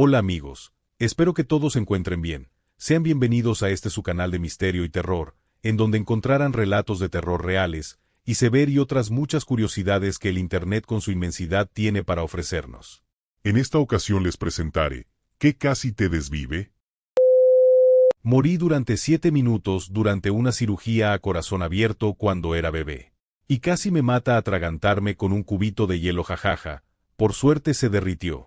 Hola amigos, espero que todos se encuentren bien. Sean bienvenidos a este su canal de misterio y terror, en donde encontrarán relatos de terror reales, y saber y otras muchas curiosidades que el Internet con su inmensidad tiene para ofrecernos. En esta ocasión les presentaré, ¿qué casi te desvive? Morí durante 7 minutos durante una cirugía a corazón abierto cuando era bebé. Y casi me mata atragantarme con un cubito de hielo jajaja, por suerte se derritió.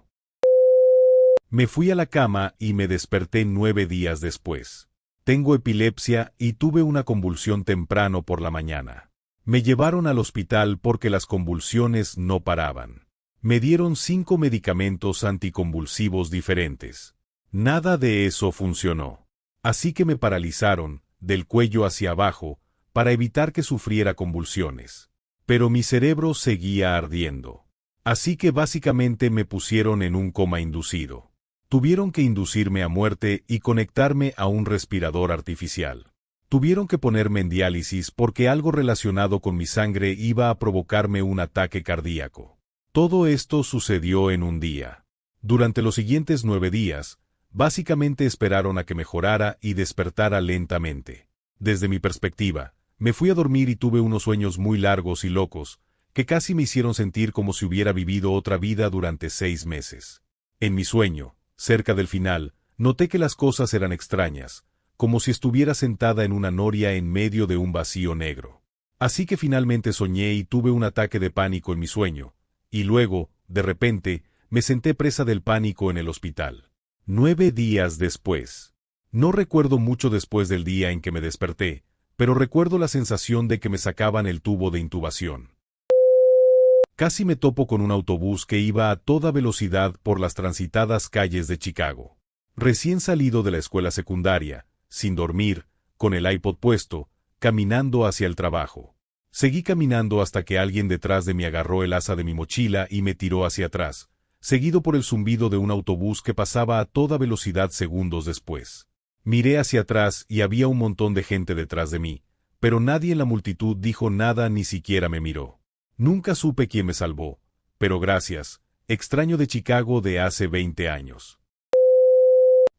Me fui a la cama y me desperté 9 días después. Tengo epilepsia y tuve una convulsión temprano por la mañana. Me llevaron al hospital porque las convulsiones no paraban. Me dieron 5 medicamentos anticonvulsivos diferentes. Nada de eso funcionó. Así que me paralizaron, del cuello hacia abajo, para evitar que sufriera convulsiones. Pero mi cerebro seguía ardiendo. Así que básicamente me pusieron en un coma inducido. Tuvieron que inducirme a muerte y conectarme a un respirador artificial. Tuvieron que ponerme en diálisis porque algo relacionado con mi sangre iba a provocarme un ataque cardíaco. Todo esto sucedió en un día. Durante los siguientes 9 días, básicamente esperaron a que mejorara y despertara lentamente. Desde mi perspectiva, me fui a dormir y tuve unos sueños muy largos y locos, que casi me hicieron sentir como si hubiera vivido otra vida durante 6 meses. En mi sueño, cerca del final, noté que las cosas eran extrañas, como si estuviera sentada en una noria en medio de un vacío negro. Así que finalmente soñé y tuve un ataque de pánico en mi sueño, y luego, de repente, me senté presa del pánico en el hospital. 9 días después. No recuerdo mucho después del día en que me desperté, pero recuerdo la sensación de que me sacaban el tubo de intubación. Casi me topo con un autobús que iba a toda velocidad por las transitadas calles de Chicago. Recién salido de la escuela secundaria, sin dormir, con el iPod puesto, caminando hacia el trabajo. Seguí caminando hasta que alguien detrás de mí agarró el asa de mi mochila y me tiró hacia atrás, seguido por el zumbido de un autobús que pasaba a toda velocidad segundos después. Miré hacia atrás y había un montón de gente detrás de mí, pero nadie en la multitud dijo nada ni siquiera me miró. Nunca supe quién me salvó, pero gracias, extraño de Chicago de hace 20 años.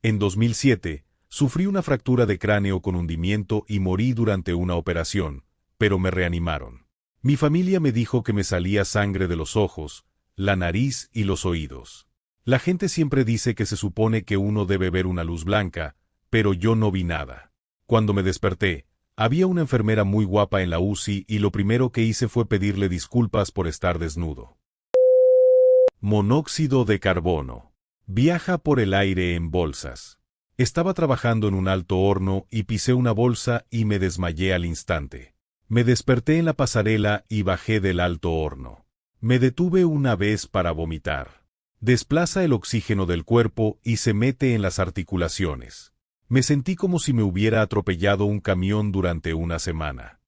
En 2007, sufrí una fractura de cráneo con hundimiento y morí durante una operación, pero me reanimaron. Mi familia me dijo que me salía sangre de los ojos, la nariz y los oídos. La gente siempre dice que se supone que uno debe ver una luz blanca, pero yo no vi nada. Cuando me desperté, había una enfermera muy guapa en la UCI y lo primero que hice fue pedirle disculpas por estar desnudo. Monóxido de carbono. Viaja por el aire en bolsas. Estaba trabajando en un alto horno y pisé una bolsa y me desmayé al instante. Me desperté en la pasarela y bajé del alto horno. Me detuve una vez para vomitar. Desplaza el oxígeno del cuerpo y se mete en las articulaciones. Me sentí como si me hubiera atropellado un camión durante una semana.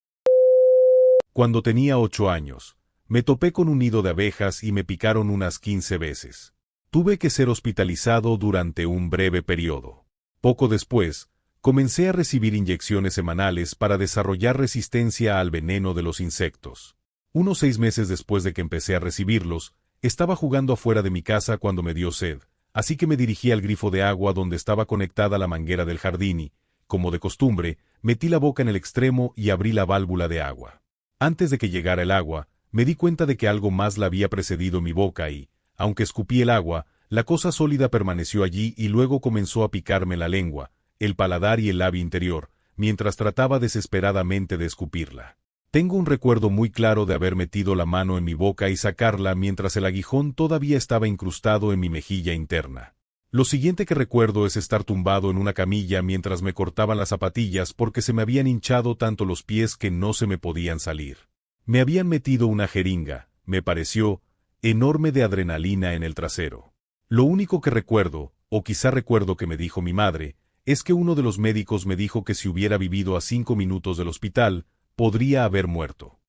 Cuando tenía 8 años, me topé con un nido de abejas y me picaron unas 15 veces. Tuve que ser hospitalizado durante un breve periodo. Poco después, comencé a recibir inyecciones semanales para desarrollar resistencia al veneno de los insectos. Unos 6 meses después de que empecé a recibirlos, estaba jugando afuera de mi casa cuando me dio sed. Así que me dirigí al grifo de agua donde estaba conectada la manguera del jardín y, como de costumbre, metí la boca en el extremo y abrí la válvula de agua. Antes de que llegara el agua, me di cuenta de que algo más la había precedido mi boca y, aunque escupí el agua, la cosa sólida permaneció allí y luego comenzó a picarme la lengua, el paladar y el labio interior, mientras trataba desesperadamente de escupirla. Tengo un recuerdo muy claro de haber metido la mano en mi boca y sacarla mientras el aguijón todavía estaba incrustado en mi mejilla interna. Lo siguiente que recuerdo es estar tumbado en una camilla mientras me cortaban las zapatillas porque se me habían hinchado tanto los pies que no se me podían salir. Me habían metido una jeringa, me pareció, enorme de adrenalina en el trasero. Lo único que recuerdo, o quizá recuerdo que me dijo mi madre, es que uno de los médicos me dijo que si hubiera vivido a 5 minutos del hospital, podría haber muerto.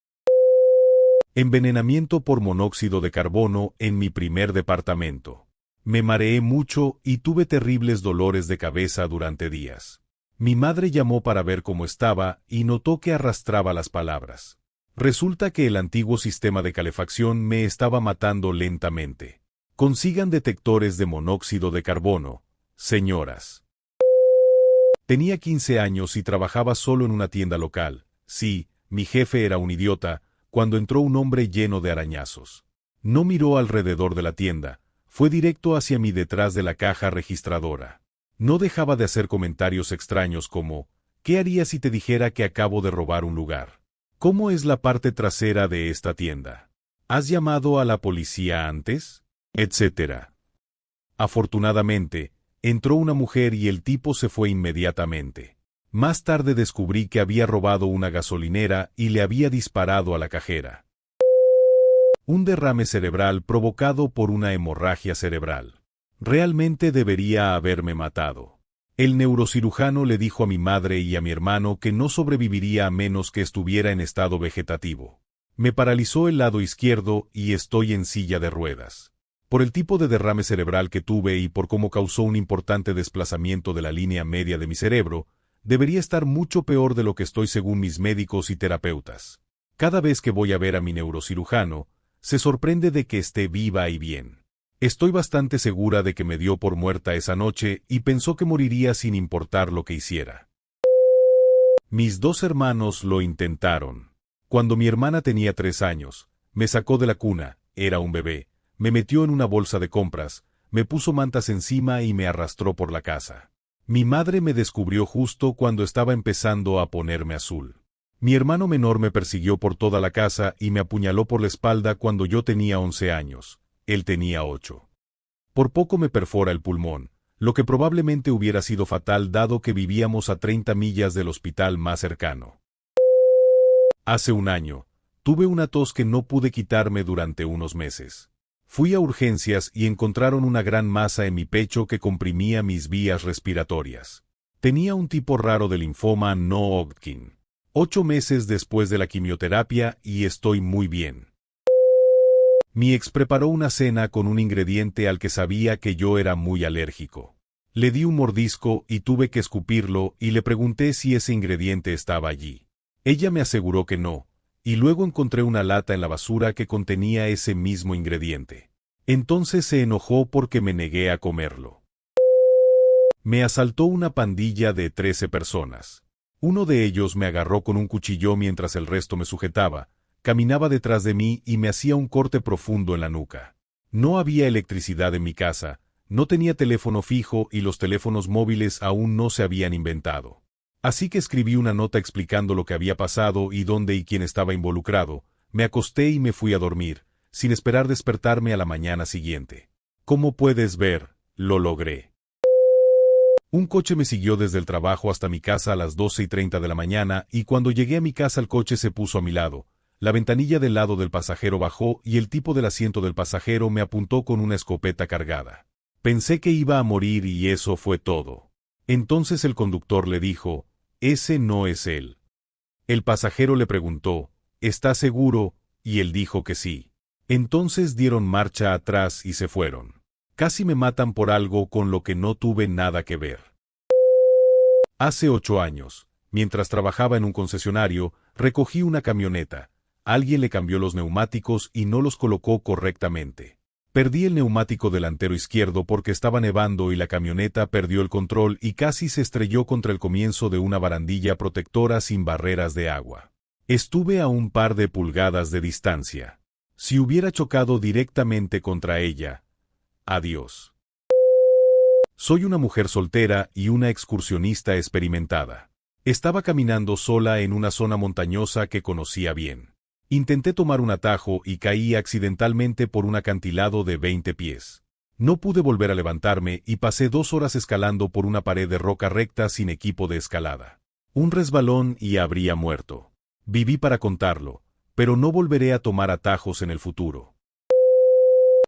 Envenenamiento por monóxido de carbono en mi primer departamento. Me mareé mucho y tuve terribles dolores de cabeza durante días. Mi madre llamó para ver cómo estaba y notó que arrastraba las palabras. Resulta que el antiguo sistema de calefacción me estaba matando lentamente. Consigan detectores de monóxido de carbono, señoras. Tenía 15 años y trabajaba solo en una tienda local. Sí, mi jefe era un idiota, cuando entró un hombre lleno de arañazos. No miró alrededor de la tienda, fue directo hacia mí detrás de la caja registradora. No dejaba de hacer comentarios extraños como, ¿qué harías si te dijera que acabo de robar un lugar? ¿Cómo es la parte trasera de esta tienda? ¿Has llamado a la policía antes? Etcétera. Afortunadamente, entró una mujer y el tipo se fue inmediatamente. Más tarde descubrí que había robado una gasolinera y le había disparado a la cajera. Un derrame cerebral provocado por una hemorragia cerebral. Realmente debería haberme matado. El neurocirujano le dijo a mi madre y a mi hermano que no sobreviviría a menos que estuviera en estado vegetativo. Me paralizó el lado izquierdo y estoy en silla de ruedas. Por el tipo de derrame cerebral que tuve y por cómo causó un importante desplazamiento de la línea media de mi cerebro, debería estar mucho peor de lo que estoy según mis médicos y terapeutas. Cada vez que voy a ver a mi neurocirujano, se sorprende de que esté viva y bien. Estoy bastante segura de que me dio por muerta esa noche y pensó que moriría sin importar lo que hiciera. Mis dos hermanos lo intentaron. Cuando mi hermana tenía 3 años, me sacó de la cuna, era un bebé, me metió en una bolsa de compras, me puso mantas encima y me arrastró por la casa. Mi madre me descubrió justo cuando estaba empezando a ponerme azul. Mi hermano menor me persiguió por toda la casa y me apuñaló por la espalda cuando yo tenía 11 años. Él tenía 8. Por poco me perfora el pulmón, lo que probablemente hubiera sido fatal dado que vivíamos a 30 millas del hospital más cercano. Hace un año, tuve una tos que no pude quitarme durante unos meses. Fui a urgencias y encontraron una gran masa en mi pecho que comprimía mis vías respiratorias. Tenía un tipo raro de linfoma no Hodgkin. 8 meses después de la quimioterapia y estoy muy bien. Mi ex preparó una cena con un ingrediente al que sabía que yo era muy alérgico. Le di un mordisco y tuve que escupirlo y le pregunté si ese ingrediente estaba allí. Ella me aseguró que no, y luego encontré una lata en la basura que contenía ese mismo ingrediente. Entonces se enojó porque me negué a comerlo. Me asaltó una pandilla de 13 personas. Uno de ellos me agarró con un cuchillo mientras el resto me sujetaba, caminaba detrás de mí y me hacía un corte profundo en la nuca. No había electricidad en mi casa, no tenía teléfono fijo y los teléfonos móviles aún no se habían inventado. Así que escribí una nota explicando lo que había pasado y dónde y quién estaba involucrado, me acosté y me fui a dormir, sin esperar despertarme a la mañana siguiente. Como puedes ver, lo logré. Un coche me siguió desde el trabajo hasta mi casa a las 12:30 de la mañana y cuando llegué a mi casa el coche se puso a mi lado. La ventanilla del lado del pasajero bajó y el tipo del asiento del pasajero me apuntó con una escopeta cargada. Pensé que iba a morir y eso fue todo. Entonces el conductor le dijo, «Ese no es él». El pasajero le preguntó, «¿Estás seguro?», y él dijo que sí. Entonces dieron marcha atrás y se fueron. Casi me matan por algo con lo que no tuve nada que ver. Hace 8 años, mientras trabajaba en un concesionario, recogí una camioneta. Alguien le cambió los neumáticos y no los colocó correctamente. Perdí el neumático delantero izquierdo porque estaba nevando y la camioneta perdió el control y casi se estrelló contra el comienzo de una barandilla protectora sin barreras de agua. Estuve a un par de pulgadas de distancia. Si hubiera chocado directamente contra ella, adiós. Soy una mujer soltera y una excursionista experimentada. Estaba caminando sola en una zona montañosa que conocía bien. Intenté tomar un atajo y caí accidentalmente por un acantilado de 20 pies. No pude volver a levantarme y pasé 2 horas escalando por una pared de roca recta sin equipo de escalada. Un resbalón y habría muerto. Viví para contarlo, pero no volveré a tomar atajos en el futuro.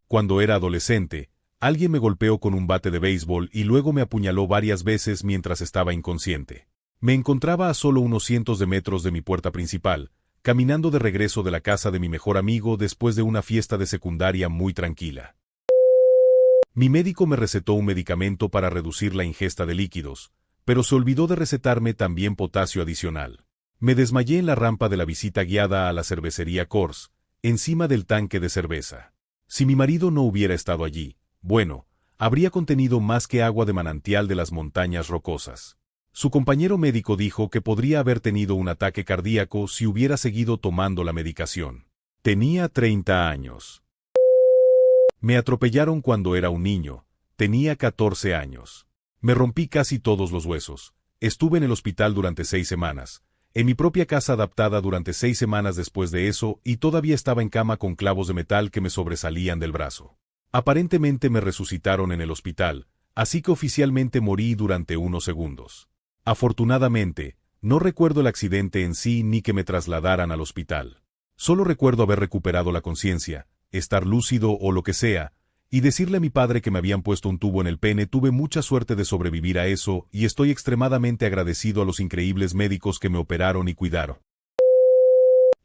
Cuando era adolescente, alguien me golpeó con un bate de béisbol y luego me apuñaló varias veces mientras estaba inconsciente. Me encontraba a solo unos cientos de metros de mi puerta principal, caminando de regreso de la casa de mi mejor amigo después de una fiesta de secundaria muy tranquila. Mi médico me recetó un medicamento para reducir la ingesta de líquidos, pero se olvidó de recetarme también potasio adicional. Me desmayé en la rampa de la visita guiada a la cervecería Coors, encima del tanque de cerveza. Si mi marido no hubiera estado allí, bueno, habría contenido más que agua de manantial de las montañas rocosas. Su compañero médico dijo que podría haber tenido un ataque cardíaco si hubiera seguido tomando la medicación. Tenía 30 años. Me atropellaron cuando era un niño. Tenía 14 años. Me rompí casi todos los huesos. Estuve en el hospital durante 6 semanas. En mi propia casa adaptada durante 6 semanas después de eso y todavía estaba en cama con clavos de metal que me sobresalían del brazo. Aparentemente me resucitaron en el hospital, así que oficialmente morí durante unos segundos. Afortunadamente, no recuerdo el accidente en sí ni que me trasladaran al hospital. Solo recuerdo haber recuperado la conciencia, estar lúcido o lo que sea, y decirle a mi padre que me habían puesto un tubo en el pene. Tuve mucha suerte de sobrevivir a eso y estoy extremadamente agradecido a los increíbles médicos que me operaron y cuidaron.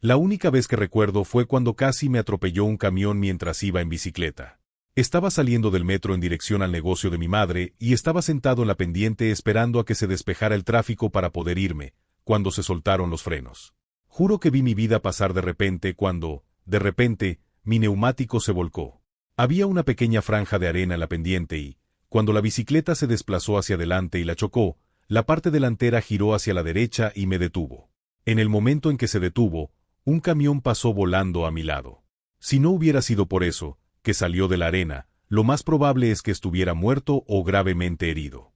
La única vez que recuerdo fue cuando casi me atropelló un camión mientras iba en bicicleta. Estaba saliendo del metro en dirección al negocio de mi madre y estaba sentado en la pendiente esperando a que se despejara el tráfico para poder irme, cuando se soltaron los frenos. Juro que vi mi vida pasar de repente cuando, de repente, mi neumático se volcó. Había una pequeña franja de arena en la pendiente y, cuando la bicicleta se desplazó hacia adelante y la chocó, la parte delantera giró hacia la derecha y me detuvo. En el momento en que se detuvo, un camión pasó volando a mi lado. Si no hubiera sido por eso, que salió de la arena, lo más probable es que estuviera muerto o gravemente herido.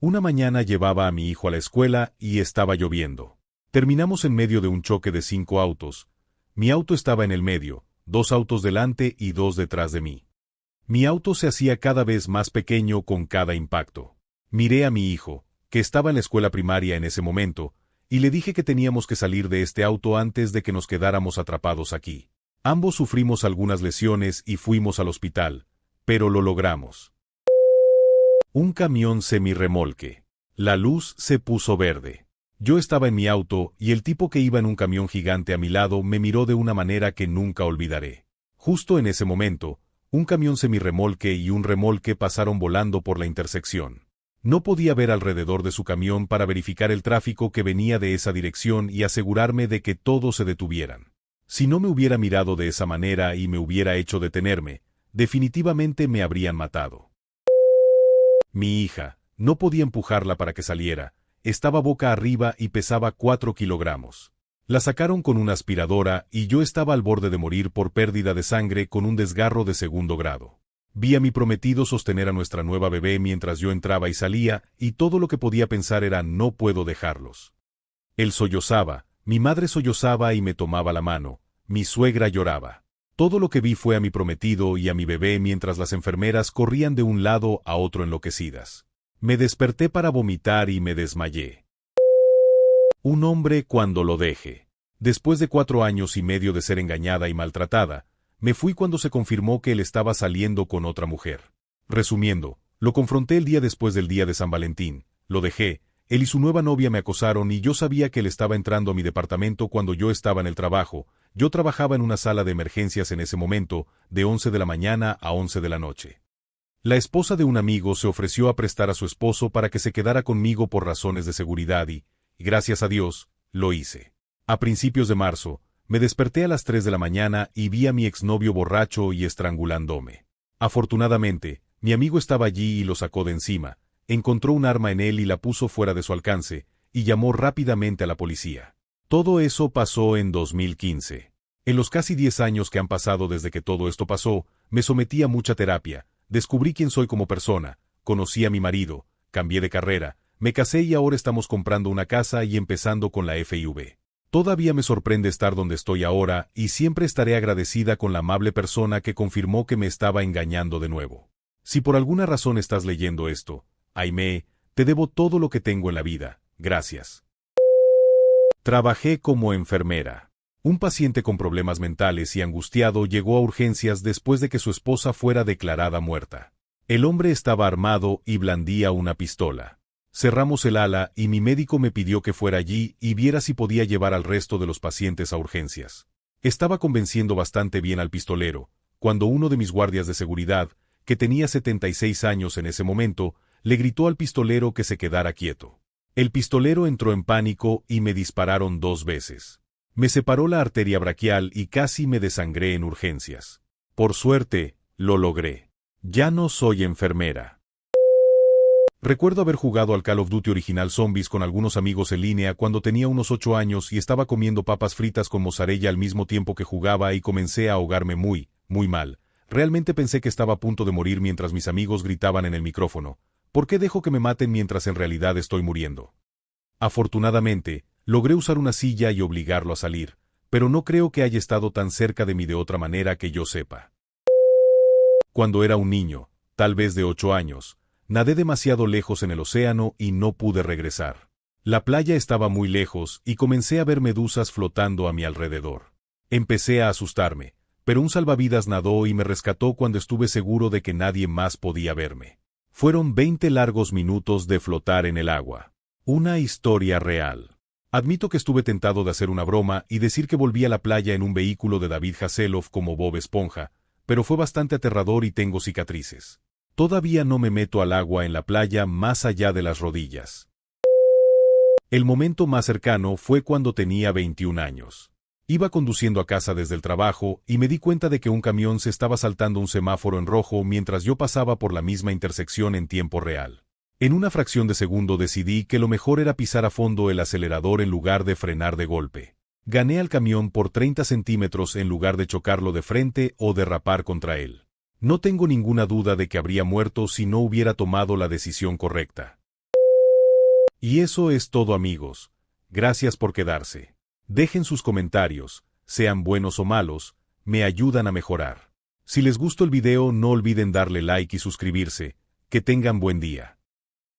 Una mañana llevaba a mi hijo a la escuela y estaba lloviendo. Terminamos en medio de un choque de 5 autos. Mi auto estaba en el medio, 2 autos delante y 2 detrás de mí. Mi auto se hacía cada vez más pequeño con cada impacto. Miré a mi hijo, que estaba en la escuela primaria en ese momento, y le dije que teníamos que salir de este auto antes de que nos quedáramos atrapados aquí. Ambos sufrimos algunas lesiones y fuimos al hospital, pero lo logramos. Un camión semirremolque. La luz se puso verde. Yo estaba en mi auto y el tipo que iba en un camión gigante a mi lado me miró de una manera que nunca olvidaré. Justo en ese momento, un camión semirremolque y un remolque pasaron volando por la intersección. No podía ver alrededor de su camión para verificar el tráfico que venía de esa dirección y asegurarme de que todos se detuvieran. Si no me hubiera mirado de esa manera y me hubiera hecho detenerme, definitivamente me habrían matado. Mi hija, no podía empujarla para que saliera. Estaba boca arriba y pesaba 4 kilogramos. La sacaron con una aspiradora y yo estaba al borde de morir por pérdida de sangre con un desgarro de 2º grado. Vi a mi prometido sostener a nuestra nueva bebé mientras yo entraba y salía, y todo lo que podía pensar era no puedo dejarlos. Él sollozaba, mi madre sollozaba y me tomaba la mano, mi suegra lloraba. Todo lo que vi fue a mi prometido y a mi bebé mientras las enfermeras corrían de un lado a otro enloquecidas. Me desperté para vomitar y me desmayé. Un hombre cuando lo deje. Después de 4 años y medio de ser engañada y maltratada, me fui cuando se confirmó que él estaba saliendo con otra mujer. Resumiendo, lo confronté el día después del día de San Valentín, lo dejé, él y su nueva novia me acosaron y yo sabía que él estaba entrando a mi departamento cuando yo estaba en el trabajo. Yo trabajaba en una sala de emergencias en ese momento, de 11 de la mañana a 11 de la noche. La esposa de un amigo se ofreció a prestar a su esposo para que se quedara conmigo por razones de seguridad y, gracias a Dios, lo hice. A principios de marzo, me desperté a las 3 de la mañana y vi a mi exnovio borracho y estrangulándome. Afortunadamente, mi amigo estaba allí y lo sacó de encima, encontró un arma en él y la puso fuera de su alcance, y llamó rápidamente a la policía. Todo eso pasó en 2015. En los casi 10 años que han pasado desde que todo esto pasó, me sometí a mucha terapia. Descubrí quién soy como persona, conocí a mi marido, cambié de carrera, me casé y ahora estamos comprando una casa y empezando con la FIV. Todavía me sorprende estar donde estoy ahora y siempre estaré agradecida con la amable persona que confirmó que me estaba engañando de nuevo. Si por alguna razón estás leyendo esto, Aimee, te debo todo lo que tengo en la vida, gracias. Trabajé como enfermera. Un paciente con problemas mentales y angustiado llegó a urgencias después de que su esposa fuera declarada muerta. El hombre estaba armado y blandía una pistola. Cerramos el ala y mi médico me pidió que fuera allí y viera si podía llevar al resto de los pacientes a urgencias. Estaba convenciendo bastante bien al pistolero, cuando uno de mis guardias de seguridad, que tenía 76 años en ese momento, le gritó al pistolero que se quedara quieto. El pistolero entró en pánico y me dispararon 2 veces. Me separó la arteria braquial y casi me desangré en urgencias. Por suerte, lo logré. Ya no soy enfermera. Recuerdo haber jugado al Call of Duty original Zombies con algunos amigos en línea cuando tenía unos 8 años y estaba comiendo papas fritas con mozzarella al mismo tiempo que jugaba y comencé a ahogarme muy mal. Realmente pensé que estaba a punto de morir mientras mis amigos gritaban en el micrófono. ¿Por qué dejo que me maten mientras en realidad estoy muriendo? Afortunadamente, logré usar una silla y obligarlo a salir, pero no creo que haya estado tan cerca de mí de otra manera que yo sepa. Cuando era un niño, tal vez de 8 años, nadé demasiado lejos en el océano y no pude regresar. La playa estaba muy lejos y comencé a ver medusas flotando a mi alrededor. Empecé a asustarme, pero un salvavidas nadó y me rescató cuando estuve seguro de que nadie más podía verme. Fueron 20 largos minutos de flotar en el agua. Una historia real. Admito que estuve tentado de hacer una broma y decir que volví a la playa en un vehículo de David Hasselhoff como Bob Esponja, pero fue bastante aterrador y tengo cicatrices. Todavía no me meto al agua en la playa más allá de las rodillas. El momento más cercano fue cuando tenía 21 años. Iba conduciendo a casa desde el trabajo y me di cuenta de que un camión se estaba saltando un semáforo en rojo mientras yo pasaba por la misma intersección en tiempo real. En una fracción de segundo decidí que lo mejor era pisar a fondo el acelerador en lugar de frenar de golpe. Gané al camión por 30 centímetros en lugar de chocarlo de frente o derrapar contra él. No tengo ninguna duda de que habría muerto si no hubiera tomado la decisión correcta. Y eso es todo, amigos. Gracias por quedarse. Dejen sus comentarios, sean buenos o malos, me ayudan a mejorar. Si les gustó el video no olviden darle like y suscribirse. Que tengan buen día.